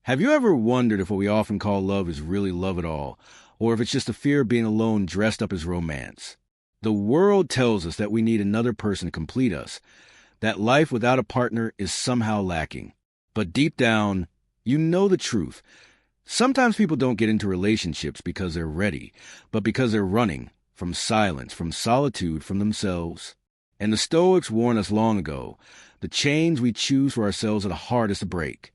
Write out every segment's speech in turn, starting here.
Have you ever wondered if what we often call love is really love at all, or if it's just a fear of being alone dressed up as romance? The world tells us that we need another person to complete us, that life without a partner is somehow lacking. But deep down, you know the truth. Sometimes people don't get into relationships because they're ready, but because they're running from silence, from solitude, from themselves. And the Stoics warned us long ago, the chains we choose for ourselves are the hardest to break.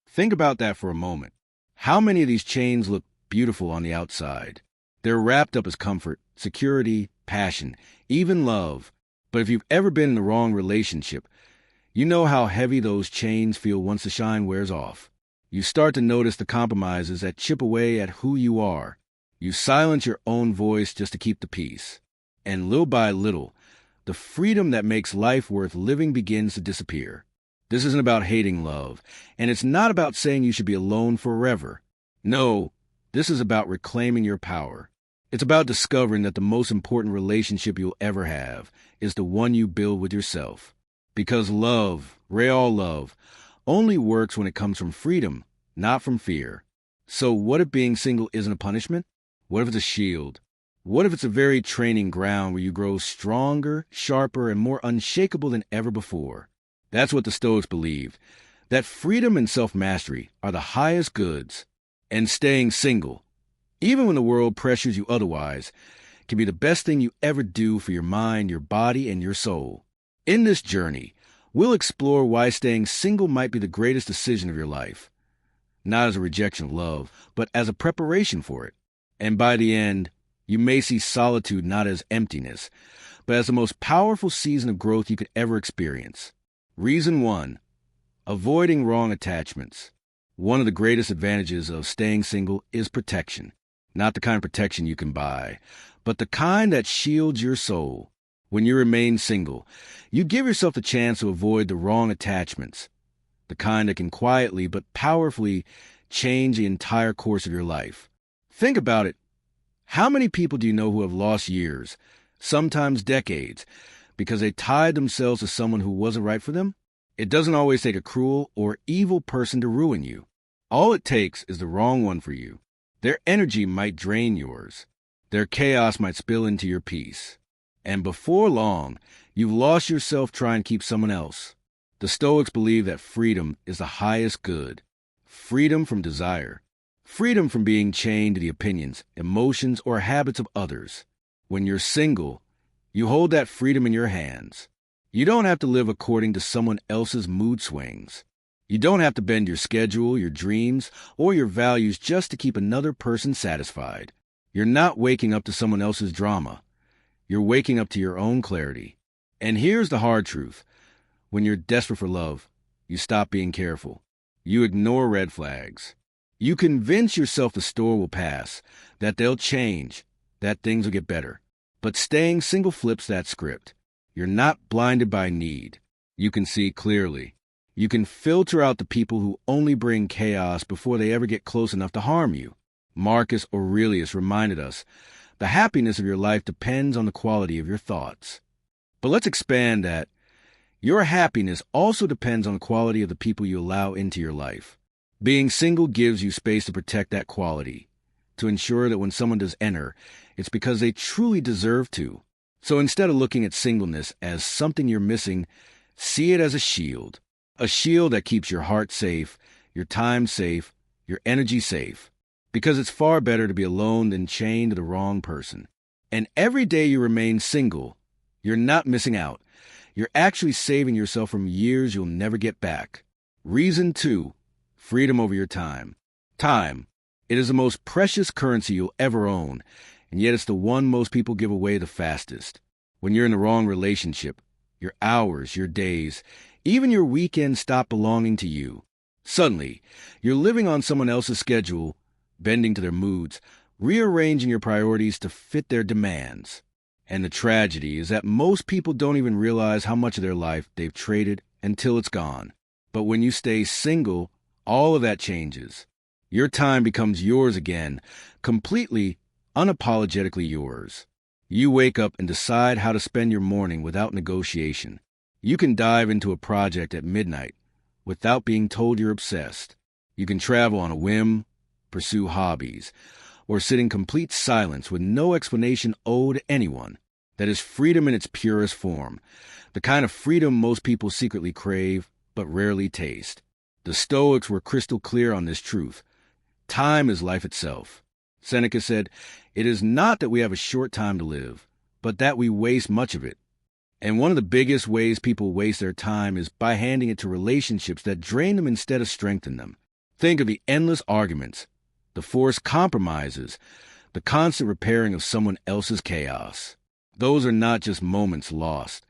Think about that for a moment. How many of these chains look beautiful on the outside? They're wrapped up as comfort, security, passion, even love. But if you've ever been in the wrong relationship, you know how heavy those chains feel once the shine wears off. You start to notice the compromises that chip away at who you are. You silence your own voice just to keep the peace. And little by little, the freedom that makes life worth living begins to disappear. This isn't about hating love, and it's not about saying you should be alone forever. No, this is about reclaiming your power. It's about discovering that the most important relationship you'll ever have is the one you build with yourself. Because love, real love, only works when it comes from freedom, not from fear. So what if being single isn't a punishment? What if it's a shield? What if it's a very training ground where you grow stronger, sharper, and more unshakable than ever before? That's what the Stoics believed, that freedom and self-mastery are the highest goods, and staying single, even when the world pressures you otherwise, can be the best thing you ever do for your mind, your body, and your soul. In this journey, we'll explore why staying single might be the greatest decision of your life, not as a rejection of love, but as a preparation for it. And by the end, you may see solitude not as emptiness, but as the most powerful season of growth you could ever experience. Reason 1. Avoiding wrong attachments. One of the greatest advantages of staying single is protection. Not the kind of protection you can buy, but the kind that shields your soul. When you remain single, you give yourself the chance to avoid the wrong attachments, the kind that can quietly but powerfully change the entire course of your life. Think about it. How many people do you know who have lost years, sometimes decades, because they tied themselves to someone who wasn't right for them? It doesn't always take a cruel or evil person to ruin you. All it takes is the wrong one for you. Their energy might drain yours. Their chaos might spill into your peace. And before long, you've lost yourself trying to keep someone else. The Stoics believe that freedom is the highest good. Freedom from desire. Freedom from being chained to the opinions, emotions, or habits of others. When you're single, you hold that freedom in your hands. You don't have to live according to someone else's mood swings. You don't have to bend your schedule, your dreams, or your values just to keep another person satisfied. You're not waking up to someone else's drama. You're waking up to your own clarity. And here's the hard truth. When you're desperate for love, you stop being careful. You ignore red flags. You convince yourself the storm will pass, that they'll change, that things will get better. But staying single flips that script. You're not blinded by need. You can see clearly. You can filter out the people who only bring chaos before they ever get close enough to harm you. Marcus Aurelius reminded us, the happiness of your life depends on the quality of your thoughts. But let's expand that. Your happiness also depends on the quality of the people you allow into your life. Being single gives you space to protect that quality, to ensure that when someone does enter, it's because they truly deserve to. So instead of looking at singleness as something you're missing, see it as a shield that keeps your heart safe, your time safe, your energy safe. Because it's far better to be alone than chained to the wrong person. And every day you remain single, you're not missing out. You're actually saving yourself from years you'll never get back. Reason 2, freedom over your time. Time. It is the most precious currency you'll ever own, and yet it's the one most people give away the fastest. When you're in the wrong relationship, your hours, your days, even your weekends stop belonging to you. Suddenly, you're living on someone else's schedule, bending to their moods, rearranging your priorities to fit their demands. And the tragedy is that most people don't even realize how much of their life they've traded until it's gone. But when you stay single, all of that changes. Your time becomes yours again, completely, unapologetically yours. You wake up and decide how to spend your morning without negotiation. You can dive into a project at midnight without being told you're obsessed. You can travel on a whim, pursue hobbies, or sit in complete silence with no explanation owed to anyone. That is freedom in its purest form, the kind of freedom most people secretly crave but rarely taste. The Stoics were crystal clear on this truth. Time is life itself. Seneca said, "It is not that we have a short time to live, but that we waste much of it." And one of the biggest ways people waste their time is by handing it to relationships that drain them instead of strengthen them. Think of the endless arguments, the forced compromises, the constant repairing of someone else's chaos. Those are not just moments lost.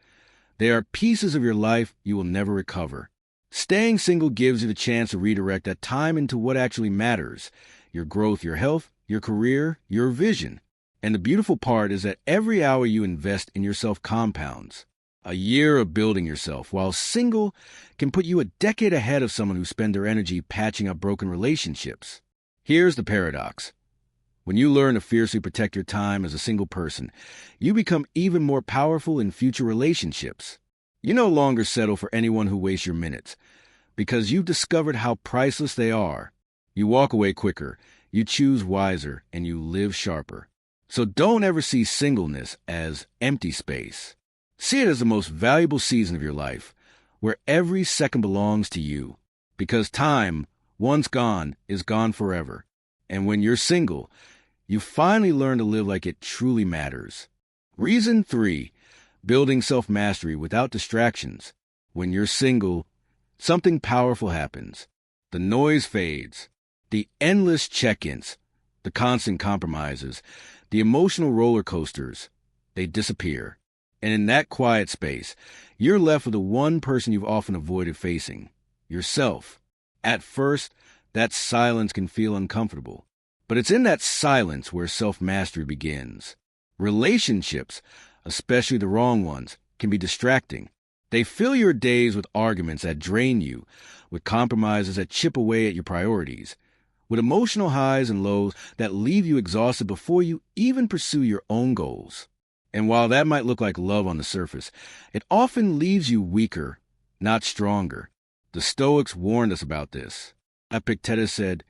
They are pieces of your life you will never recover. Staying single gives you the chance to redirect that time into what actually matters: your growth, your health, your career, your vision. And the beautiful part is that every hour you invest in yourself compounds. A year of building yourself while single can put you a decade ahead of someone who spends their energy patching up broken relationships. Here's the paradox. When you learn to fiercely protect your time as a single person, you become even more powerful in future relationships. You no longer settle for anyone who wastes your minutes, because you've discovered how priceless they are. You walk away quicker, you choose wiser, and you live sharper. So don't ever see singleness as empty space. See it as the most valuable season of your life, where every second belongs to you. Because time, once gone, is gone forever. And when you're single, you finally learn to live like it truly matters. Reason 3, building self-mastery without distractions. When you're single, something powerful happens. The noise fades. The endless check-ins, the constant compromises, the emotional roller coasters, they disappear. And in that quiet space, you're left with the one person you've often avoided facing, yourself. At first, that silence can feel uncomfortable, but it's in that silence where self-mastery begins. Relationships, especially the wrong ones, can be distracting. They fill your days with arguments that drain you, with compromises that chip away at your priorities, with emotional highs and lows that leave you exhausted before you even pursue your own goals. And while that might look like love on the surface, it often leaves you weaker, not stronger. The Stoics warned us about this. Epictetus said,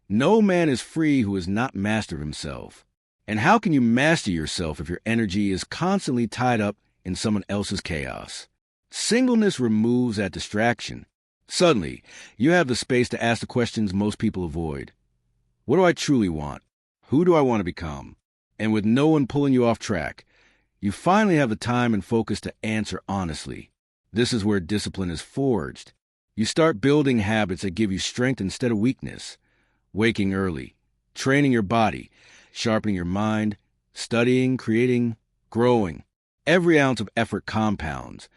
"No man is free who is not master of himself." And how can you master yourself if your energy is constantly tied up in someone else's chaos? Singleness removes that distraction. Suddenly, you have the space to ask the questions most people avoid. What do I truly want? Who do I want to become? And with no one pulling you off track, you finally have the time and focus to answer honestly. This is where discipline is forged. You start building habits that give you strength instead of weakness. Waking early, training your body, sharpening your mind, studying, creating, growing. Every ounce of effort compounds,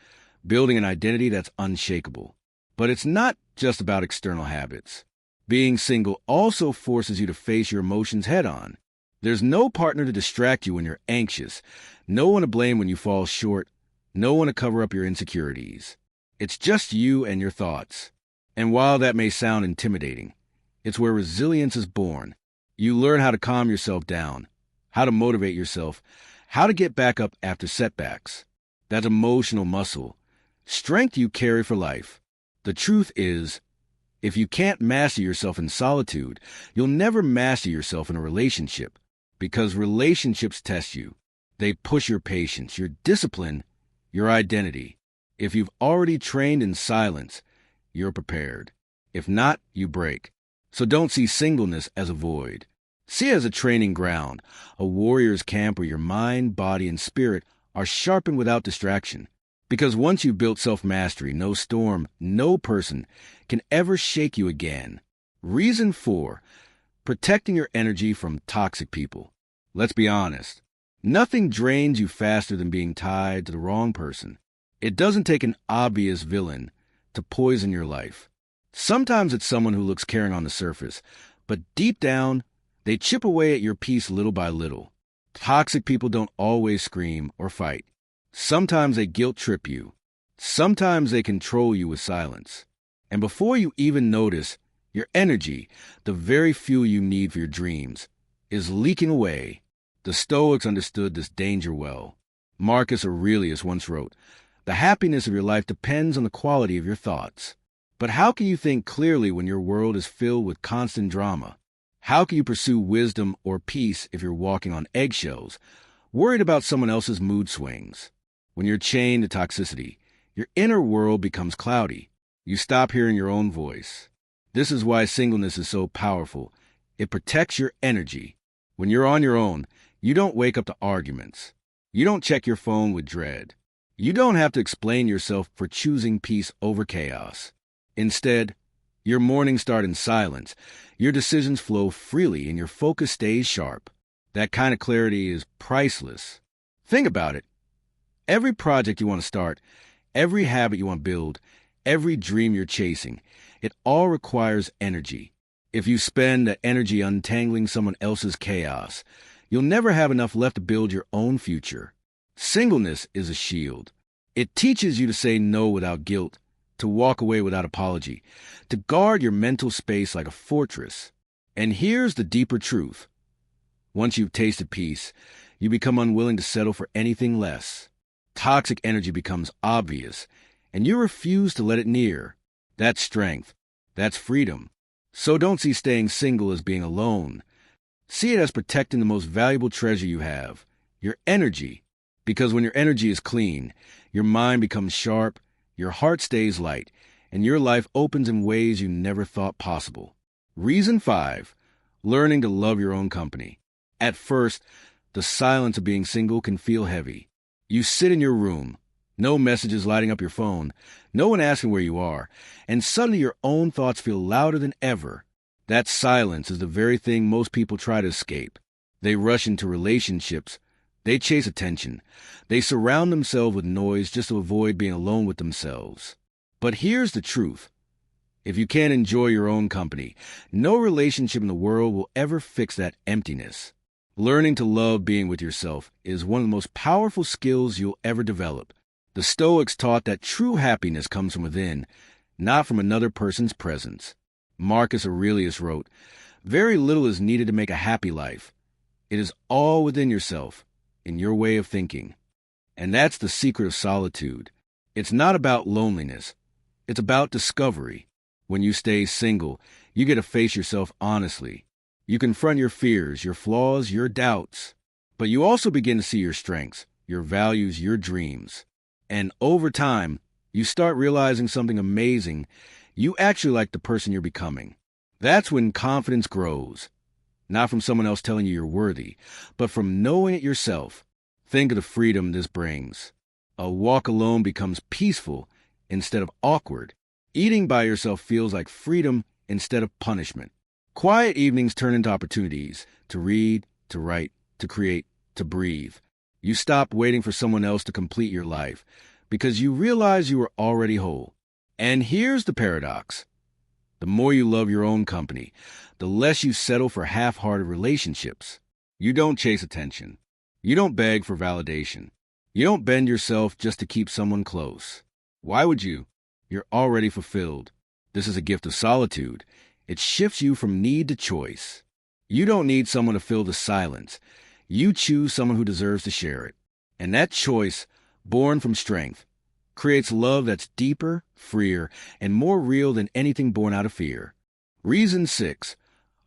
building an identity that's unshakable. But it's not just about external habits. Being single also forces you to face your emotions head-on. There's no partner to distract you when you're anxious, no one to blame when you fall short, no one to cover up your insecurities. It's just you and your thoughts. And while that may sound intimidating, it's where resilience is born. You learn how to calm yourself down, how to motivate yourself, how to get back up after setbacks. That emotional muscle, strength you carry for life. The truth is, if you can't master yourself in solitude, you'll never master yourself in a relationship, because relationships test you. They push your patience, your discipline, your identity. If you've already trained in silence, you're prepared. If not, you break. So don't see singleness as a void. See it as a training ground, a warrior's camp where your mind, body, and spirit are sharpened without distraction. Because once you've built self-mastery, no storm, no person can ever shake you again. Reason 4, protecting your energy from toxic people. Let's be honest. Nothing drains you faster than being tied to the wrong person. It doesn't take an obvious villain to poison your life. Sometimes it's someone who looks caring on the surface, but deep down, they chip away at your peace little by little. Toxic people don't always scream or fight. Sometimes they guilt trip you. Sometimes they control you with silence. And before you even notice, your energy, the very fuel you need for your dreams, is leaking away. The Stoics understood this danger well. Marcus Aurelius once wrote, "The happiness of your life depends on the quality of your thoughts." But how can you think clearly when your world is filled with constant drama? How can you pursue wisdom or peace if you're walking on eggshells, worried about someone else's mood swings? When you're chained to toxicity, your inner world becomes cloudy. You stop hearing your own voice. This is why singleness is so powerful. It protects your energy. When you're on your own, you don't wake up to arguments. You don't check your phone with dread. You don't have to explain yourself for choosing peace over chaos. Instead, your mornings start in silence, your decisions flow freely, and your focus stays sharp. That kind of clarity is priceless. Think about it. Every project you want to start, every habit you want to build, every dream you're chasing, it all requires energy. If you spend that energy untangling someone else's chaos, you'll never have enough left to build your own future. Singleness is a shield. It teaches you to say no without guilt, to walk away without apology, to guard your mental space like a fortress. And here's the deeper truth. Once you've tasted peace, you become unwilling to settle for anything less. Toxic energy becomes obvious, and you refuse to let it near. That's strength. That's freedom. So don't see staying single as being alone. See it as protecting the most valuable treasure you have, your energy. Because when your energy is clean, your mind becomes sharp, your heart stays light, and your life opens in ways you never thought possible. Reason 5, learning to love your own company. At first, the silence of being single can feel heavy. You sit in your room, no messages lighting up your phone, no one asking where you are, and suddenly your own thoughts feel louder than ever. That silence is the very thing most people try to escape. They rush into relationships. They chase attention. They surround themselves with noise just to avoid being alone with themselves. But here's the truth. If you can't enjoy your own company, no relationship in the world will ever fix that emptiness. Learning to love being with yourself is one of the most powerful skills you'll ever develop. The Stoics taught that true happiness comes from within, not from another person's presence. Marcus Aurelius wrote, "Very little is needed to make a happy life. It is all within yourself, in your way of thinking." And that's the secret of solitude. It's not about loneliness. It's about discovery. When you stay single, you get to face yourself honestly. You confront your fears, your flaws, your doubts. But you also begin to see your strengths, your values, your dreams. And over time, you start realizing something amazing. You actually like the person you're becoming. That's when confidence grows. Not from someone else telling you you're worthy, but from knowing it yourself. Think of the freedom this brings. A walk alone becomes peaceful instead of awkward. Eating by yourself feels like freedom instead of punishment. Quiet evenings turn into opportunities to read, to write, to create, to breathe. You stop waiting for someone else to complete your life because you realize you are already whole. And here's the paradox. The more you love your own company, the less you settle for half-hearted relationships. You don't chase attention. You don't beg for validation. You don't bend yourself just to keep someone close. Why would you? You're already fulfilled. This is a gift of solitude. It shifts you from need to choice. You don't need someone to fill the silence. You choose someone who deserves to share it. And that choice, born from strength, creates love that's deeper, freer, and more real than anything born out of fear. Reason 6,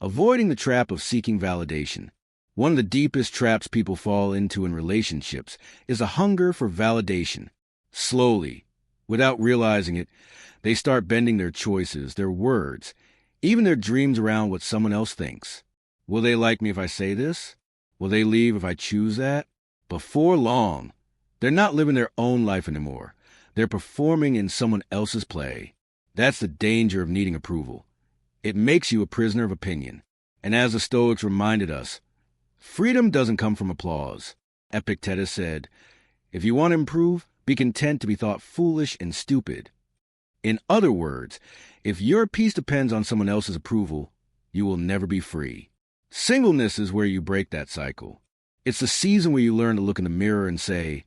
avoiding the trap of seeking validation. One of the deepest traps people fall into in relationships is a hunger for validation. Slowly, without realizing it, they start bending their choices, their words, even their dreams around what someone else thinks. Will they like me if I say this? Will they leave if I choose that? Before long, they're not living their own life anymore. They're performing in someone else's play. That's the danger of needing approval. It makes you a prisoner of opinion. And as the Stoics reminded us, freedom doesn't come from applause. Epictetus said, "If you want to improve, be content to be thought foolish and stupid." In other words, if your peace depends on someone else's approval, you will never be free. Singleness is where you break that cycle. It's the season where you learn to look in the mirror and say,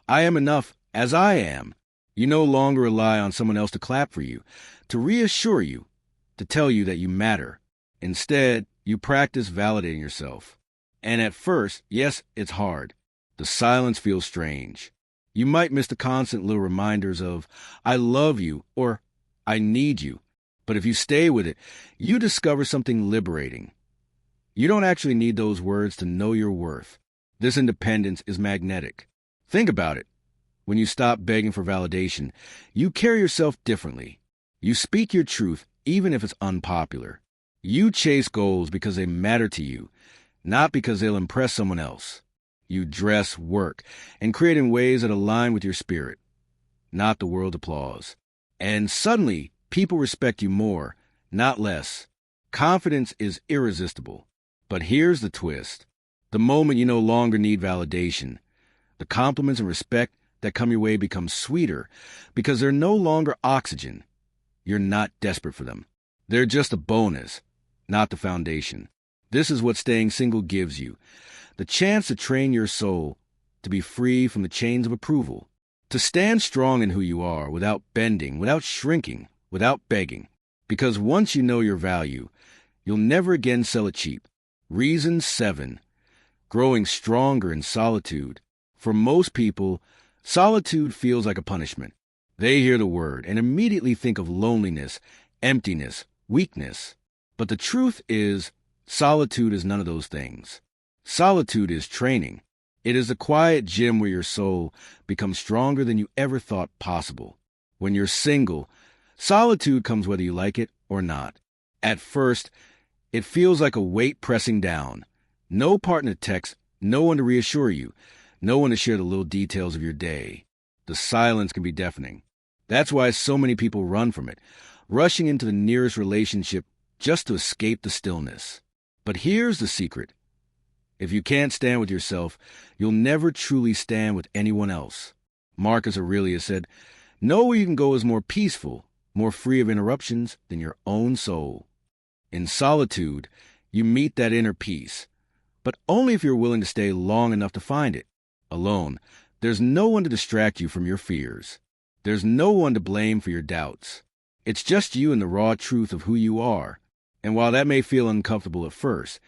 "I am enough as I am." You no longer rely on someone else to clap for you, to reassure you, to tell you that you matter. Instead, you practice validating yourself. And at first, yes, it's hard. The silence feels strange. You might miss the constant little reminders of, "I love you," or I need you. But if you stay with it, you discover something liberating. You don't actually need those words to know your worth. This independence is magnetic. Think about it. When you stop begging for validation, you carry yourself differently. You speak your truth, even if it's unpopular. You chase goals because they matter to you, not because they'll impress someone else. You dress, work, and create in ways that align with your spirit, not the world's applause. And suddenly, people respect you more, not less. Confidence is irresistible. But here's the twist. The moment you no longer need validation, the compliments and respect that come your way become sweeter because they're no longer oxygen. You're not desperate for them. They're just a bonus, not the foundation. This is what staying single gives you. The chance to train your soul to be free from the chains of approval, to stand strong in who you are without bending, without shrinking, without begging. Because once you know your value, you'll never again sell it cheap. Reason 7. Growing stronger in solitude. For most people, solitude feels like a punishment. They hear the word and immediately think of loneliness, emptiness, weakness. But the truth is, solitude is none of those things. Solitude is training. It is the quiet gym where your soul becomes stronger than you ever thought possible. When you're single, solitude comes whether you like it or not. At first, it feels like a weight pressing down. No partner to text, no one to reassure you, no one to share the little details of your day. The silence can be deafening. That's why so many people run from it, rushing into the nearest relationship just to escape the stillness. But here's the secret. If you can't stand with yourself, you'll never truly stand with anyone else. Marcus Aurelius said, "Nowhere you can go is more peaceful, more free of interruptions than your own soul." In solitude, you meet that inner peace, but only if you're willing to stay long enough to find it. Alone, there's no one to distract you from your fears. There's no one to blame for your doubts. It's just you and the raw truth of who you are. And while that may feel uncomfortable at first,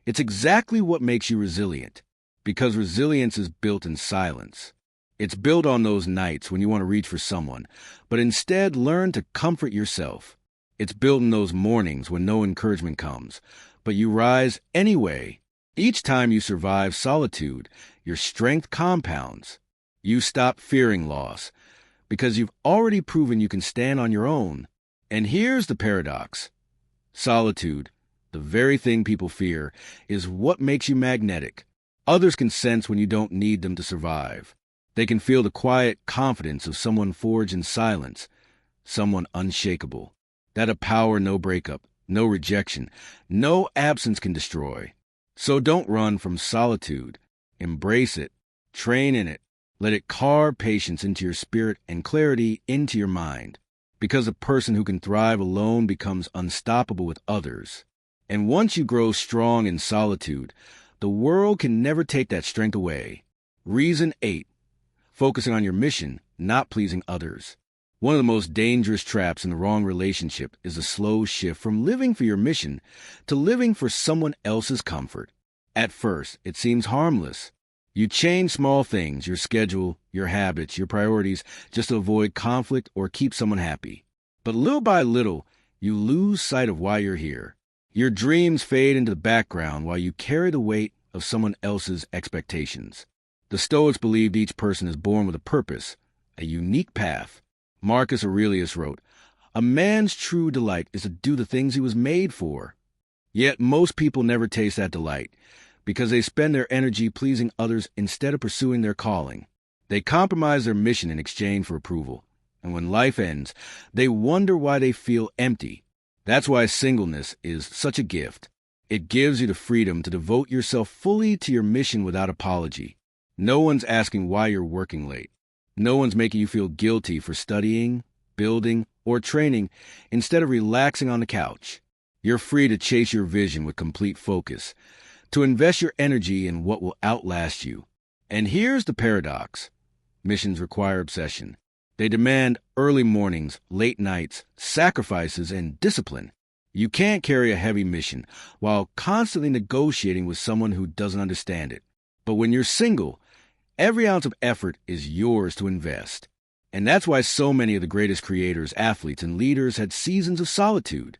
it's exactly what makes you resilient, because resilience is built in silence. It's built on those nights when you want to reach for someone, but instead learn to comfort yourself. It's built in those mornings when no encouragement comes, but you rise anyway. Each time you survive solitude, your strength compounds. You stop fearing loss, because you've already proven you can stand on your own. And here's the paradox. Solitude, the very thing people fear, is what makes you magnetic. Others can sense when you don't need them to survive. They can feel the quiet confidence of someone forged in silence, someone unshakable. That a power no breakup, no rejection, no absence can destroy. So don't run from solitude. Embrace it. Train in it. Let it carve patience into your spirit and clarity into your mind. Because a person who can thrive alone becomes unstoppable with others. And once you grow strong in solitude, the world can never take that strength away. Reason 8. Focusing on your mission, not pleasing others. One of the most dangerous traps in the wrong relationship is the slow shift from living for your mission to living for someone else's comfort. At first, it seems harmless. You change small things, your schedule, your habits, your priorities, just to avoid conflict or keep someone happy. But little by little, you lose sight of why you're here. Your dreams fade into the background while you carry the weight of someone else's expectations. The Stoics believed each person is born with a purpose, a unique path. Marcus Aurelius wrote, "A man's true delight is to do the things he was made for." Yet most people never taste that delight because they spend their energy pleasing others instead of pursuing their calling. They compromise their mission in exchange for approval. And when life ends, they wonder why they feel empty. That's why singleness is such a gift. It gives you the freedom to devote yourself fully to your mission without apology. No one's asking why you're working late. No one's making you feel guilty for studying, building, or training instead of relaxing on the couch. You're free to chase your vision with complete focus, to invest your energy in what will outlast you. And here's the paradox. Missions require obsession. They demand early mornings, late nights, sacrifices, and discipline. You can't carry a heavy mission while constantly negotiating with someone who doesn't understand it. But when you're single, every ounce of effort is yours to invest. And that's why so many of the greatest creators, athletes, and leaders had seasons of solitude.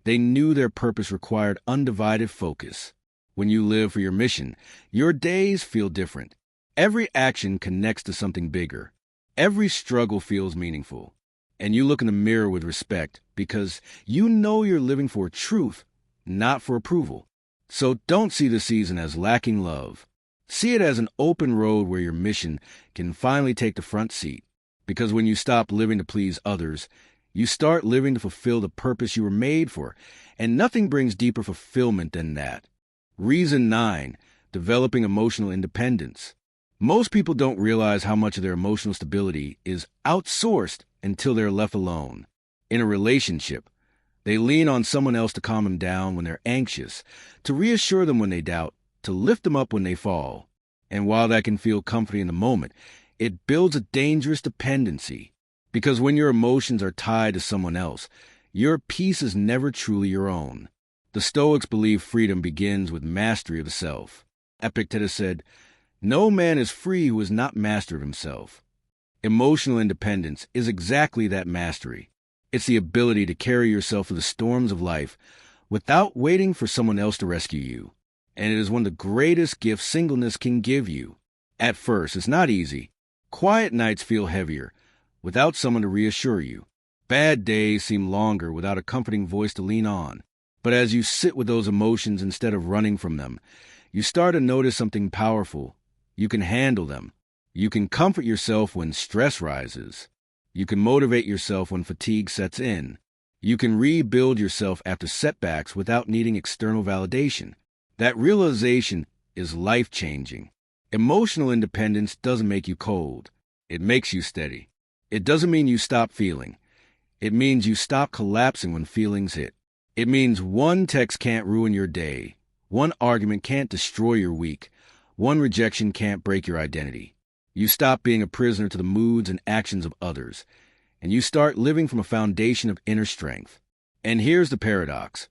They knew their purpose required undivided focus. When you live for your mission, your days feel different. Every action connects to something bigger. Every struggle feels meaningful. And you look in the mirror with respect because you know you're living for truth, not for approval. So don't see the season as lacking love. See it as an open road where your mission can finally take the front seat. Because when you stop living to please others, you start living to fulfill the purpose you were made for, and nothing brings deeper fulfillment than that. Reason 9, developing emotional independence. Most people don't realize how much of their emotional stability is outsourced until they're left alone. In a relationship, they lean on someone else to calm them down when they're anxious, to reassure them when they doubt, to lift them up when they fall. And while that can feel comforting in the moment, it builds a dangerous dependency. Because when your emotions are tied to someone else, your peace is never truly your own. The Stoics believe freedom begins with mastery of the self. Epictetus said, "No man is free who is not master of himself." Emotional independence is exactly that mastery. It's the ability to carry yourself through the storms of life without waiting for someone else to rescue you. And it is one of the greatest gifts singleness can give you. At first, it's not easy. Quiet nights feel heavier without someone to reassure you. Bad days seem longer without a comforting voice to lean on. But as you sit with those emotions instead of running from them, you start to notice something powerful. You can handle them. You can comfort yourself when stress rises. You can motivate yourself when fatigue sets in. You can rebuild yourself after setbacks without needing external validation. That realization is life-changing. Emotional independence doesn't make you cold. It makes you steady. It doesn't mean you stop feeling. It means you stop collapsing when feelings hit. It means one text can't ruin your day. One argument can't destroy your week. One rejection can't break your identity. You stop being a prisoner to the moods and actions of others, and you start living from a foundation of inner strength. And here's the paradox.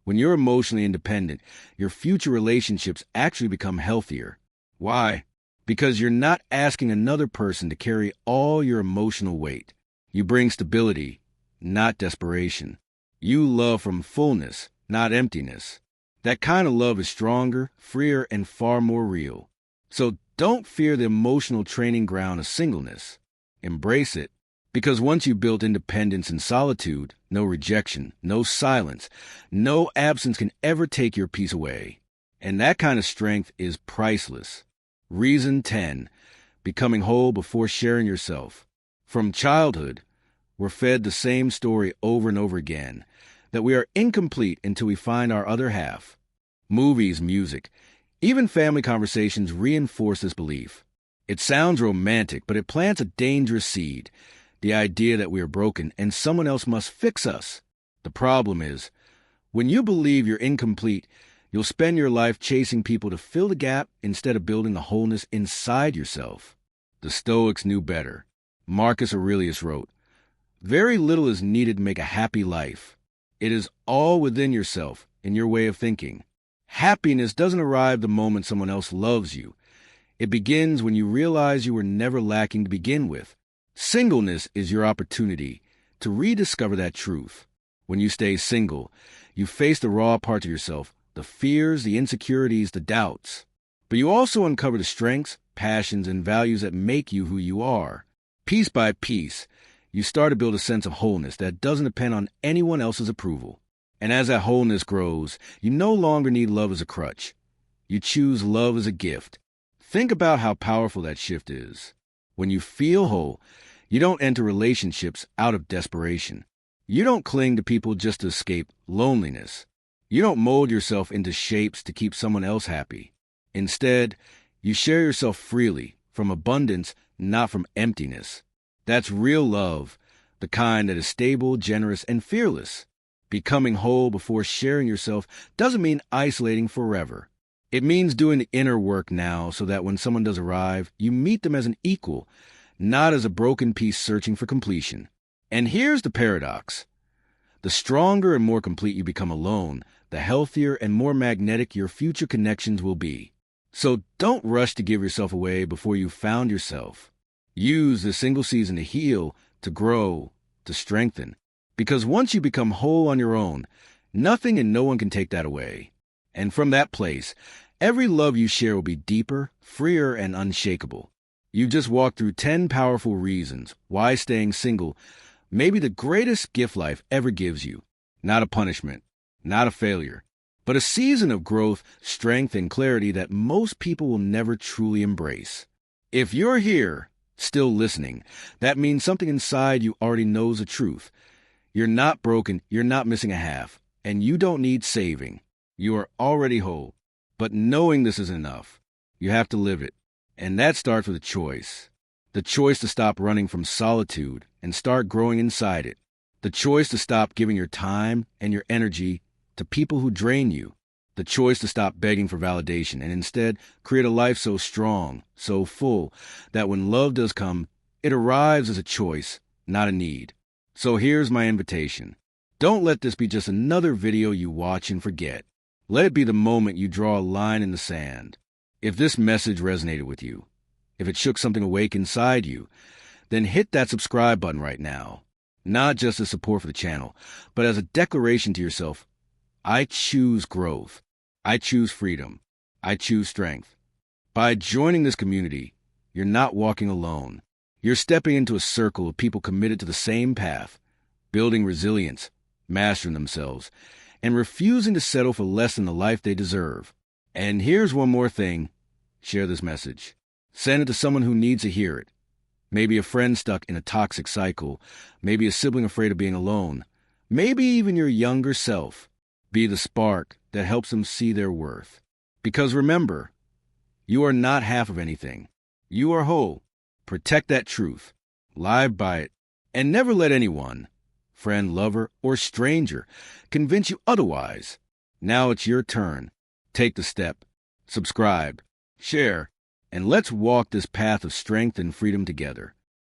When you're emotionally independent, your future relationships actually become healthier. Why? Because you're not asking another person to carry all your emotional weight. You bring stability, not desperation. You love from fullness, not emptiness. That kind of love is stronger, freer, and far more real. So don't fear the emotional training ground of singleness. Embrace it. Because once you build independence in solitude, no rejection, no silence, no absence can ever take your peace away. And that kind of strength is priceless. Reason 10, becoming whole before sharing yourself. From childhood, we're fed the same story over and over again, that we are incomplete until we find our other half. Movies, music, even family conversations reinforce this belief. It sounds romantic, but it plants a dangerous seed, the idea that we are broken and someone else must fix us. The problem is, when you believe you're incomplete, you'll spend your life chasing people to fill the gap instead of building the wholeness inside yourself. The Stoics knew better. Marcus Aurelius wrote, "Very little is needed to make a happy life. It is all within yourself, in your way of thinking. Happiness doesn't arrive the moment someone else loves you. It begins when you realize you were never lacking to begin with. Singleness is your opportunity to rediscover that truth. When you stay single, you face the raw parts of yourself, the fears, the insecurities, the doubts. But you also uncover the strengths, passions, and values that make you who you are. Piece by piece, you start to build a sense of wholeness that doesn't depend on anyone else's approval. And as that wholeness grows, you no longer need love as a crutch. You choose love as a gift. Think about how powerful that shift is. When you feel whole, you don't enter relationships out of desperation. You don't cling to people just to escape loneliness. You don't mold yourself into shapes to keep someone else happy. Instead, you share yourself freely, from abundance, not from emptiness. That's real love, the kind that is stable, generous, and fearless. Becoming whole before sharing yourself doesn't mean isolating forever. It means doing the inner work now so that when someone does arrive, you meet them as an equal, not as a broken piece searching for completion. And here's the paradox. The stronger and more complete you become alone, the healthier and more magnetic your future connections will be. So don't rush to give yourself away before you've found yourself. Use this single season to heal, to grow, to strengthen. Because once you become whole on your own, nothing and no one can take that away. And from that place, every love you share will be deeper, freer, and unshakable. You just walked through 10 powerful reasons why staying single may be the greatest gift life ever gives you. Not a punishment, not a failure, but a season of growth, strength, and clarity that most people will never truly embrace. If you're here, still listening, that means something inside you already knows the truth. You're not broken, you're not missing a half, and you don't need saving. You are already whole. But knowing this is enough, you have to live it. And that starts with a choice. The choice to stop running from solitude and start growing inside it. The choice to stop giving your time and your energy to people who drain you. The choice to stop begging for validation and instead create a life so strong, so full, that when love does come, it arrives as a choice, not a need. So here's my invitation. Don't let this be just another video you watch and forget. Let it be the moment you draw a line in the sand. If this message resonated with you, if it shook something awake inside you, then hit that subscribe button right now. Not just as support for the channel, but as a declaration to yourself, I choose growth. I choose freedom. I choose strength. By joining this community, you're not walking alone. You're stepping into a circle of people committed to the same path, building resilience, mastering themselves, and refusing to settle for less than the life they deserve. And here's one more thing. Share this message. Send it to someone who needs to hear it. Maybe a friend stuck in a toxic cycle. Maybe a sibling afraid of being alone. Maybe even your younger self. Be the spark that helps them see their worth. Because remember, you are not half of anything. You are whole. Protect that truth. Live by it. And never let anyone, friend, lover, or stranger, convince you otherwise. Now it's your turn. Take the step. Subscribe. Share. And let's walk this path of strength and freedom together.